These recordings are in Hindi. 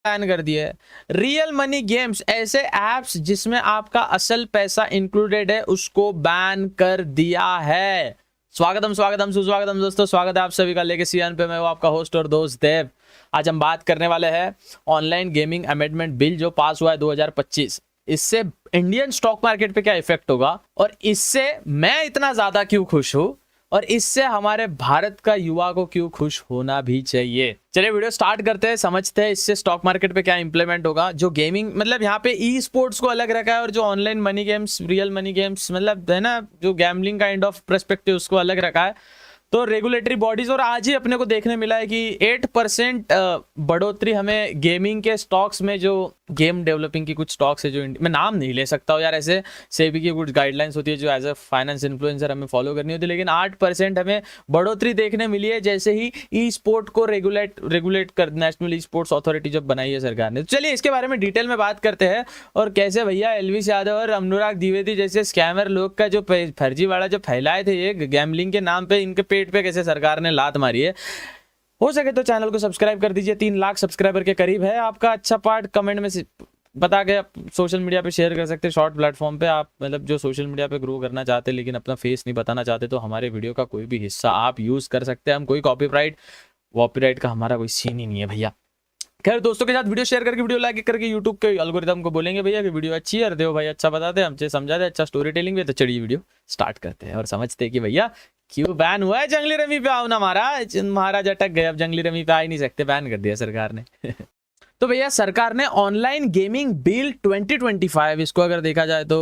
बैन कर दिया है। रियल मनी गेम्स, ऐसे ऐप्स जिसमें आपका असल पैसा इंक्लूडेड है, उसको बैन कर दिया है। स्वागतम स्वागतम सुस्वागतम दोस्तों, स्वागत है आप सभी का लेके सीएन पे। मैं हूं आपका होस्ट और दोस्त देव। आज हम बात करने वाले हैं ऑनलाइन गेमिंग अमेंडमेंट बिल जो पास हुआ है 2025। इससे इंडियन स्टॉक मार्केट पे क्या इफेक्ट होगा और इससे मैं इतना ज्यादा क्यों खुश हूं और इससे हमारे भारत का युवा को क्यों खुश होना भी चाहिए। चलिए वीडियो स्टार्ट करते हैं, समझते हैं इससे स्टॉक मार्केट पे क्या इंप्लीमेंट होगा। जो गेमिंग मतलब यहाँ पे ई स्पोर्ट्स को अलग रखा है और जो online money games, real money games मतलब है ना, जो गैम्बलिंग काइंड ऑफ पर्सपेक्टिव उसको अलग रखा है। तो रेगुलेटरी बॉडीज, और आज ही अपने को देखने मिला है कि 8% बढ़ोतरी हमें गेमिंग के स्टॉक्स में, जो गेम डेवलपिंग की कुछ स्टॉक्स है, जो मैं नाम नहीं ले सकता हूँ यार, ऐसे सेबी की कुछ गाइडलाइंस होती है जो एज अ फाइनेंस इन्फ्लुएंसर हमें फॉलो करनी होती है, लेकिन 8% हमें बढ़ोतरी देखने मिली है जैसे ही ई स्पोर्ट को रेगुलेट कर नेशनल ई स्पोर्ट्स अथॉरिटी जब बनाई है सरकार ने। तो चलिए इसके बारे में डिटेल में बात करते हैं और कैसे भैया एलविश यादव और अनुराग द्विवेदी जैसे स्कैमर लोग का जो फर्जीवाड़ा जो फैलाए थे ये गैम्बलिंग के नाम पे, इनके पेट पे कैसे सरकार ने लात मारी है। हो सके तो चैनल को सब्सक्राइब कर दीजिए, 3 लाख सब्सक्राइबर के करीब है। आपका अच्छा पार्ट कमेंट में बता के आप सोशल मीडिया पे शेयर कर सकते हैं। शॉर्ट प्लेटफॉर्म पे आप मतलब जो सोशल मीडिया पे ग्रो करना चाहते हैं लेकिन अपना फेस नहीं बताना चाहते, तो हमारे वीडियो का कोई भी हिस्सा आप यूज कर सकते हैं। हम कोई कॉपीराइट का हमारा कोई सीन ही नहीं है भैया। खैर दोस्तों के साथ वीडियो शेयर करके, वीडियो लाइक करके यूट्यूब के एल्गोरिथम को बोलेंगे भैया कि वीडियो अच्छी है, देव भाई अच्छा बताते हैं, हमसे समझाते हैं, अच्छा स्टोरी टेलिंग भी। तो चलिए वीडियो स्टार्ट करते हैं और समझते हैं कि भैया क्यों बैन हुआ है। जंगली रमी पे आओ ना महाराज अटक गए, अब जंगली रमी पे आ ही नहीं सकते, बैन कर दिया सरकार ने। तो भैया सरकार ने ऑनलाइन गेमिंग बिल 2025, इसको अगर देखा जाए तो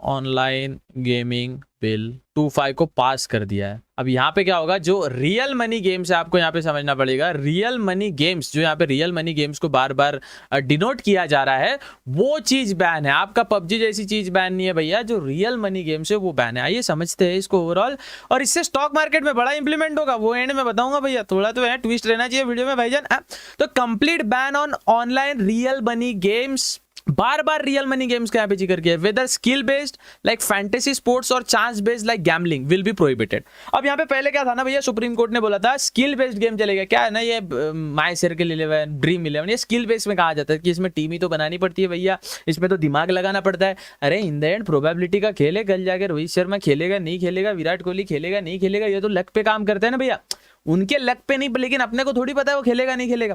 ऑनलाइन गेमिंग बिल 25 को पास कर दिया है। अब यहाँ पे क्या होगा, जो रियल मनी गेम्स है, आपको यहाँ पे समझना पड़ेगा, रियल मनी गेम्स, जो यहाँ पे रियल मनी गेम्स को बार बार डिनोट किया जा रहा है, वो चीज बैन है। आपका पबजी जैसी चीज बैन नहीं है भैया, जो रियल मनी गेम्स है वो बैन है। आइए समझते हैं इसको ओवरऑल, और इससे स्टॉक मार्केट में बड़ा इंप्लीमेंट होगा, वो एंड में बताऊंगा भैया। थोड़ा तो है ट्विस्ट रहना चाहिए वीडियो में भाईजान। तो complete ban on online real money games, बार बार रियल मनी गेम्स का यहाँ पे जिक्र किया है। Whether skill based like fantasy sports और chance based like gambling will be prohibited. अब यहाँ पे पहले क्या था ना भैया, सुप्रीम कोर्ट ने बोला था स्किल बेस्ड गेम चलेगा। क्या है ना, ये माई सर्कल 11, ड्रीम 11, ये स्किल बेस्ड में कहा जाता है कि इसमें टीम ही तो बनानी पड़ती है भैया, इसमें तो दिमाग लगाना पड़ता है। अरे इन द एंड प्रोबेबिलिटी का खेल है, कल जाके रोहित शर्मा खेलेगा नहीं खेलेगा, विराट कोहली खेलेगा नहीं खेलेगा, ये तो लक पे काम करते हैं ना भैया, उनके लक पे नहीं, लेकिन अपने को थोड़ी पता है वो खेलेगा नहीं खेलेगा।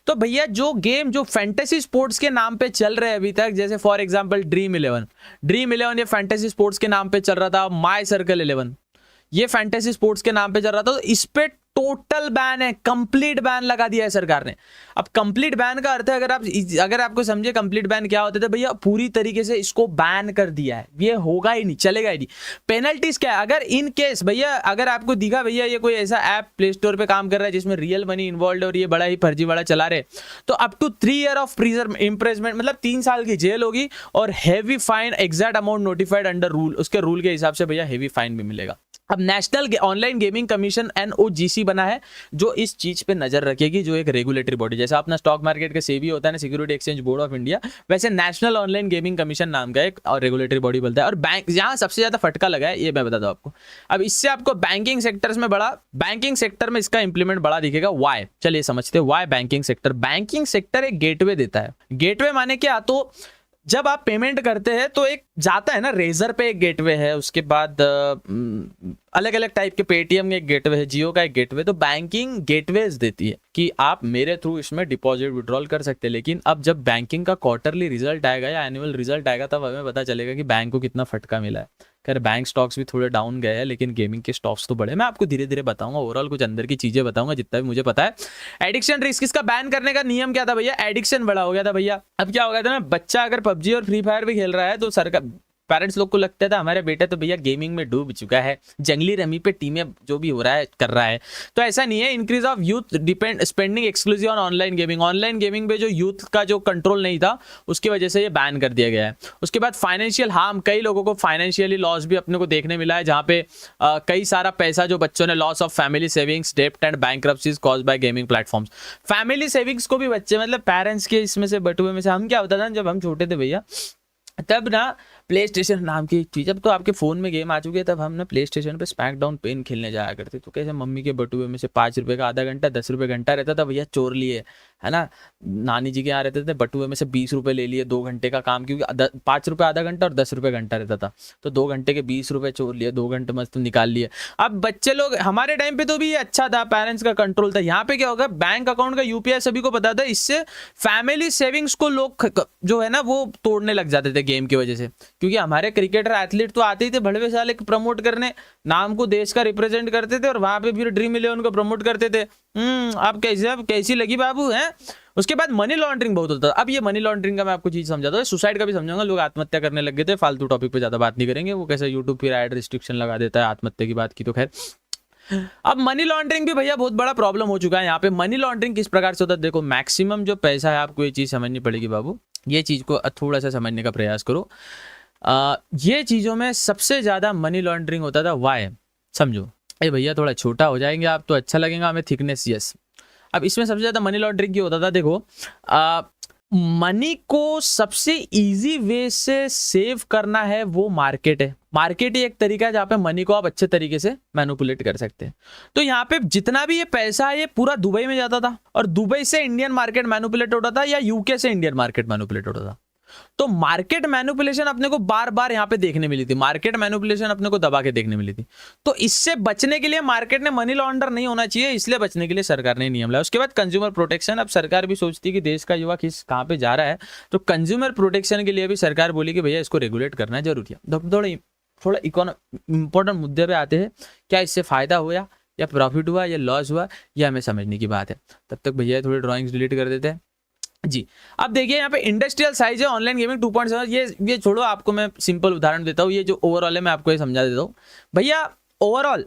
तो भैया जो गेम जो फैंटेसी स्पोर्ट्स के नाम पे चल रहे हैं अभी तक, जैसे फॉर एग्जांपल ड्रीम 11 ये फैंटेसी स्पोर्ट्स के नाम पे चल रहा था। माई सर्कल 11 ये फैंटेसी स्पोर्ट्स के नाम पे चल रहा था। तो इस पे टोटल बैन है, कंप्लीट बैन लगा दिया है सरकार ने। अब कंप्लीट बैन का अर्थ है, अगर आपको समझे कंप्लीट बैन क्या होते थे भैया, पूरी तरीके से इसको बैन कर दिया है, ये होगा ही नहीं, चलेगा ही नहीं। पेनल्टीज क्या है, अगर इन केस भैया अगर आपको दिखा भैया ये कोई ऐसा ऐप प्ले स्टोर पे काम कर रहा है जिसमें रियल मनी इन्वॉल्व और ये बड़ा ही फर्जीवाड़ा चला रहे, तो up to 3 year of imprisonment मतलब 3 साल की जेल होगी और heavy fine, exact amount notified under rule, उसके रूल के हिसाब से भैया हैवी फाइन भी मिलेगा। अब national online gaming commission NOGC बना है जो इस चीज पे नजर रखेगी, जो एक रेगुलेटरी बॉडी, जैसा अपना स्टॉक मार्केट का सेबी होता है ना, security exchange board of India, वैसे नेशनल ऑनलाइन गेमिंग कमीशन नाम का एक और रेगुलेटरी बॉडी बोलता है। और बैंक जहां सबसे ज्यादा फटका लगा है ये मैं बता दूं आपको। अब इससे आपको बैंकिंग सेक्टर में इसका इंप्लीमेंट बड़ा दिखेगा। वाई, चलिए समझते हैं वाई बैंकिंग सेक्टर एक गेटवे देता है। गेटवे माने क्या, तो जब आप पेमेंट करते हैं तो एक जाता है ना, रेजर पे एक गेटवे है, उसके बाद अलग अलग टाइप के पेटीएम का एक गेटवे है, जियो का एक गेटवे। तो बैंकिंग गेटवेज देती है कि आप मेरे थ्रू इसमें डिपॉजिट विड्रॉल कर सकते हैं। लेकिन अब जब बैंकिंग का क्वार्टरली रिजल्ट आएगा या एनुअल रिजल्ट आएगा तब हमें पता चलेगा कि बैंक को कितना फटका मिला है। खैर बैंक स्टॉक्स भी थोड़े डाउन गए हैं लेकिन गेमिंग के स्टॉक्स तो बढ़े। मैं आपको धीरे धीरे बताऊंगा, ओवरऑल कुछ अंदर की चीजें बताऊंगा जितना भी मुझे पता है। एडिक्शन रिस्क, इसका बैन करने का नियम क्या था भैया, एडिक्शन बड़ा हो गया था भैया। अब क्या हो गया था ना, बच्चा अगर पबजी और फ्री फायर भी खेल रहा है तो सरकार पेरेंट्स लोग को लगता था हमारे बेटा तो भैया गेमिंग में डूब चुका है, जंगली रमी पे टीमें जो भी हो रहा है कर रहा है। तो ऐसा नहीं है। Increase of youth depend spending exclusive on online gaming पे जो यूथ का जो कंट्रोल नहीं था उसकी वजह से ये बैन कर दिया गया है। उसके बाद फाइनेंशियल हार्म, कई लोगों को फाइनेंशियली लॉस भी अपने को देखने मिला है, जहाँ पे कई सारा पैसा जो बच्चों ने लॉस ऑफ फैमिली सेविंग्स, डेप्ट and bankruptcies caused by gaming platforms. Family savings को भी बच्चे मतलब पेरेंट्स के इसमें से बटुए में से, हम क्या होता था जब हम छोटे थे भैया, तब ना प्ले स्टेशन नाम की चीज़, अब तो आपके फ़ोन में गेम आ चुके हैं, तब हमने प्ले स्टेशन पर स्मैकडाउन पेन खेलने जाया करते। तो कैसे मम्मी के बटुए में से 5 रुपये का आधा घंटा 10 रुपये घंटा रहता था, भैया चोर लिए, है ना। नानी जी के यहाँ रहते थे, बटुए में से 20 रुपये ले लिए 2 घंटे का काम, क्योंकि 5 रुपये आधा घंटा और 10 रुपये घंटा रहता था, तो 2 घंटे के 20 रुपये चोर लिए, 2 घंटे मस्त निकाल लिए। अब बच्चे लोग, हमारे टाइम पे तो भी ये अच्छा था, पेरेंट्स का कंट्रोल था। यहाँ पे क्या होगा, बैंक अकाउंट का यूपीआई सभी को पता था, इससे फैमिली सेविंग्स को लोग जो है ना वो तोड़ने लग जाते थे गेम की वजह से। क्योंकि हमारे क्रिकेटर एथलीट तो आते ही थे भड़वे साले प्रमोट करने, नाम को देश का रिप्रेजेंट करते थे, और वहां पे फिर ड्रीम 11 को प्रमोट करते थे। आप कैसी लगी बाबू हैं। उसके बाद मनी लॉन्ड्रिंग बहुत होता था। अब ये मनी लॉन्ड्रिंग का मैं आपको चीज समझाता हूँ, सुसाइड का भी समझाऊंगा। लोग आत्महत्या करने लग गए थे, फालतू टॉपिक पे ज्यादा बात नहीं करेंगे, वो कैसे यूट्यूब फिर ऐड रिस्ट्रिक्शन लगा देता है आत्महत्या की बात की, तो खैर। अब मनी लॉन्ड्रिंग भी भैया बहुत बड़ा प्रॉब्लम हो चुका है यहाँ पे। मनी लॉन्ड्रिंग किस प्रकार से होता है, देखो मैक्सिमम जो पैसा है, आपको ये चीज समझनी पड़ेगी बाबू, ये चीज को थोड़ा सा समझने का प्रयास करो। ये चीजों में सबसे ज्यादा मनी लॉन्ड्रिंग होता था वाई, समझो। भैया थोड़ा छोटा हो जाएंगे आप तो अच्छा लगेगा हमें, थिकनेस यस। अब इसमें सबसे ज्यादा मनी लॉन्ड्रिंग क्या होता था, देखो मनी को सबसे इजी वे से सेव करना है वो मार्केट है। मार्केट ही एक तरीका है जहाँ पे मनी को आप अच्छे तरीके से मैनिपुलेट कर सकते हैं। तो यहाँ पे जितना भी ये पैसा है ये पूरा दुबई में जाता था, और दुबई से इंडियन मार्केट मैनिपुलेट होता था, या यूके से इंडियन मार्केट मैनिपुलेट होता था। तो मार्केट मैनिपुलेशन अपने को बार बार यहाँ पे देखने मिली थी, मार्केट मैनिपुलेशन अपने को दबा के देखने मिली थी। तो इससे बचने के लिए मार्केट ने मनी लॉन्डर नहीं होना चाहिए, इसलिए बचने के लिए सरकार ने नियम लाया। उसके बाद कंज्यूमर प्रोटेक्शन। अब सरकार भी सोचती है कि देश का युवा कहाँ पे जा रहा है, तो कंज्यूमर प्रोटेक्शन के लिए भी सरकार बोली कि भैया इसको रेगुलेट करना जरूरी है। थोड़ा इंपॉर्टेंट मुद्दे पे आते हैं, क्या इससे फायदा हुआ या प्रॉफिट हुआ या लॉस हुआ, यह हमें समझने की बात है। तब तक भैया थोड़ी ड्राइंग्स डिलीट कर देते हैं जी। अब देखिए यहाँ पे इंडस्ट्रियल साइज है ऑनलाइन गेमिंग 2.7। ये छोड़ो, आपको मैं सिंपल उदाहरण देता हूँ। ये जो ओवरऑल है मैं आपको ये समझा देता हूँ भैया। ओवरऑल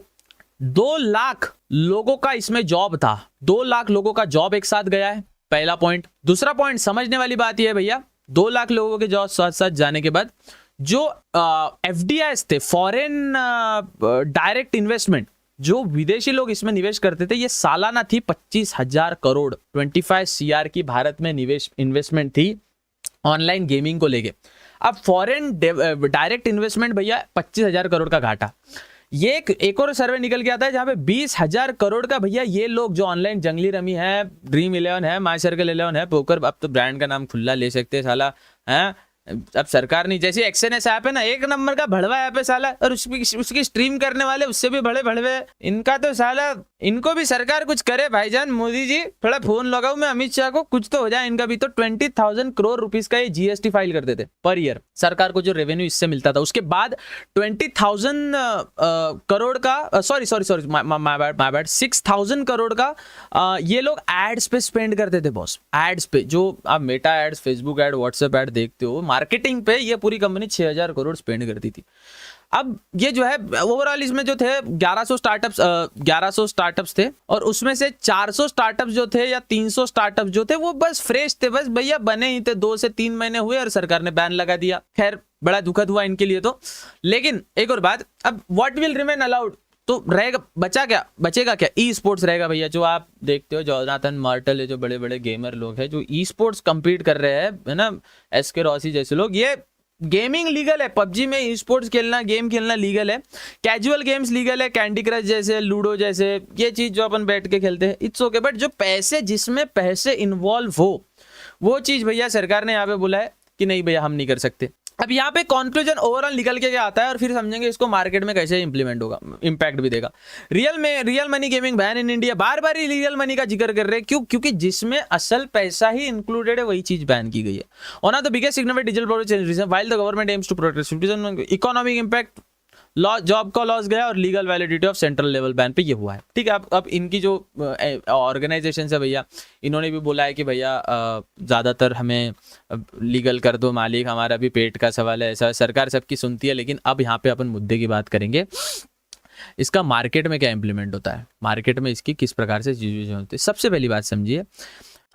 2 लाख लोगों का इसमें जॉब था, 2 लाख लोगों का जॉब एक साथ गया है, पहला पॉइंट। दूसरा पॉइंट समझने वाली बात यह है भैया, 2 लाख लोगों के जॉब साथ साथ जाने के बाद जो FDIs थे, फॉरेन डायरेक्ट इन्वेस्टमेंट, जो विदेशी लोग इसमें निवेश करते थे, ये सालाना थी 25,000 करोड़, 25 CR की भारत में निवेश इन्वेस्टमेंट थी ऑनलाइन गेमिंग को लेके। अब फॉरेन डायरेक्ट इन्वेस्टमेंट भैया 25,000 करोड़ का घाटा। ये एक और सर्वे निकल के आता है जहां पे 20,000 करोड़ का भैया ये लोग जो ऑनलाइन जंगली रमी है, ड्रीम 11 है, माई सर्कल 11 है, पोकर, अब तो ब्रांड का नाम खुला ले सकते हैं साला, है। अब सरकार नहीं, जैसे XNS ऐप है ना, 1 नंबर का भड़वा ऐप है साला, और उसकी स्ट्रीम करने वाले उससे भी बड़े भड़वे। इनका तो साला, इनको भी सरकार कुछ करे भाईजान, मोदी जी थोड़ा फोन लगाओ मैं अमित शाह को, कुछ तो हो जाए इनका भी। तो 20,000 करोड़ रुपीस का ये GST फाइल करते थे पर ईयर, सरकार को जो रेवेन्यू इससे मिलता था। उसके बाद 20,000 करोड़ का, सॉरी माय बैड 6,000 करोड़ का ये लोग एड्स पे स्पेंड करते थे बॉस। एड्स पे, जो आप Meta ads, Facebook ad, WhatsApp ad देखते हो, मार्केटिंग पे ये पूरी कंपनी 6,000 करोड़ स्पेंड करती थी। अब ये जो है ओवरऑल इसमें जो थे 1100 स्टार्टअप्स थे, और उसमें से 400 स्टार्टअप्स जो थे या 300 स्टार्टअप्स जो थे वो बस फ्रेश थे, बस भैया बने ही थे, 2 से 3 महीने हुए और सरकार ने बैन लगा दिया। खैर बड़ा दुखद हुआ इनके लिए तो। लेकिन एक और बात, अब व्हाट विल रिमेन अलाउड, तो रहेगा, बचेगा क्या? ई स्पोर्ट्स रहेगा भैया, जो आप देखते हो जोनाथन मार्टल है, जो बड़े बड़े गेमर लोग हैं जो ई स्पोर्ट्स कम्पीट कर रहे हैं, है ना, SK रॉसी जैसे लोग। ये गेमिंग लीगल है, PUBG में ई स्पोर्ट्स खेलना, गेम खेलना लीगल है, कैजुअल गेम्स लीगल है, कैंडी क्रश जैसे, लूडो जैसे, ये चीज जो अपन बैठ के खेलते हैं इट्स ओके। बट जो पैसे, जिसमें पैसे इन्वॉल्व हो, वो चीज भैया सरकार ने यहाँ पे बोला है कि नहीं भैया हम नहीं कर सकते। अब यहाँ पे कंक्लूजन ओवरऑल निकल के क्या आता है, और फिर समझेंगे इसको मार्केट में कैसे इंप्लीमेंट होगा, इंपैक्ट भी देगा। Real money gaming ban in India. Bar bar he real money का जिक्र कर रहे हैं, क्यों? क्योंकि जिसमें असल पैसा ही इंक्लूडेड है वही चीज बैन की गई है। One of the biggest significant digital product while the government aims to protect citizen, economic impact, loss, job का लॉस गया, और legal validity of central level ban पे ये हुआ है। ठीक है, अब इनकी जो ऑर्गेनाइजेशन है भैया, इन्होंने भी बोला है कि भैया ज़्यादातर हमें लीगल कर दो मालिक, हमारा भी पेट का सवाल है। ऐसा सरकार सबकी सुनती है, लेकिन अब यहाँ पे अपन मुद्दे की बात करेंगे, इसका मार्केट में क्या इंप्लीमेंट होता है, मार्केट में इसकी किस प्रकार से चीजें होती है। सबसे पहली बात समझिए,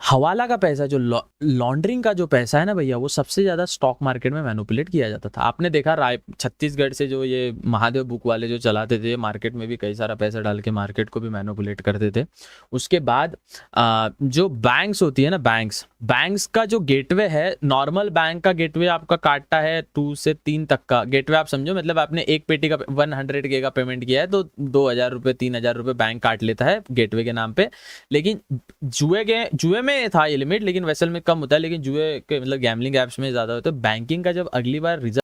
हवाला का पैसा जो लॉन्ड्रिंग का जो पैसा है ना भैया, वो सबसे ज्यादा स्टॉक मार्केट में मैनिपुलेट किया जाता था। आपने देखा राय छत्तीसगढ़ से जो ये महादेव बुक वाले जो चलाते थे, मार्केट में भी कई सारा पैसा डाल के मार्केट को भी मैनिपुलेट करते थे। उसके बाद जो बैंक्स होती है ना, बैंक्स का जो गेटवे है, नॉर्मल बैंक का गेटवे आपका काटता है 2 से 3 तक का गेटवे। आप समझो, मतलब आपने एक पेटी का 100K का पेमेंट किया है तो 2,000 रुपये 3,000 रुपये बैंक काट लेता है गेटवे के नाम पे। लेकिन जुए में था ये लिमिट, लेकिन वैसल में कम होता है, लेकिन जुए के मतलब गैमलिंग एप्स में ज्यादा होता है। बैंकिंग का जब अगली बार रिजल्ट